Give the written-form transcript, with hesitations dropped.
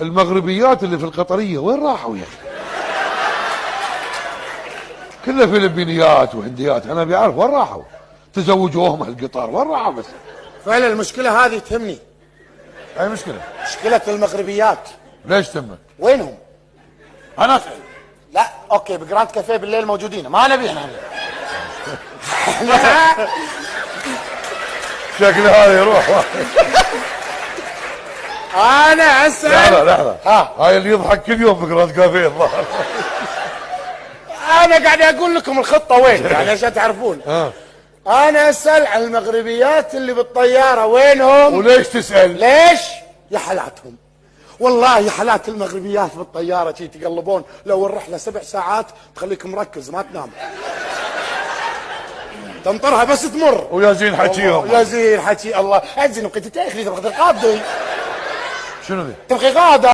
المغربيات اللي في القطرية وين راحوا يا اخي؟ كلها فلبينيات وهنديات، انا بيعرف وين راحوا؟ تزوجوهم القطار وين راحوا بس؟ فعلا المشكلة هذه تهمني. اي مشكلة؟ مشكلة المغربيات. ليش تمك؟ وينهم؟ انا اسال. لا اوكي، بجراند كافيه بالليل موجودين، ما نبيهم هنا. شكل هذا يروح. انا اسال. لحظة هاي اللي يضحك كل يوم بجراند كافيه الظاهر. انا قاعد اقول لكم الخطة وين يعني عشان تعرفون. انا اسال عن المغربيات اللي بالطيارة وينهم؟ وليش تسأل؟ ليش؟ يا حالاتهم والله، يا حالات المغربيات بالطيارة تي تقلبون، لو الرحلة 7 ساعات تخليك مركز ما تنام، تنطرها بس تمر. ويا زين حكيهم. يا زين حكي الله، ازين وقت تاخذي تبغى تقاضي. شنو ذي؟ تبغي قاضي.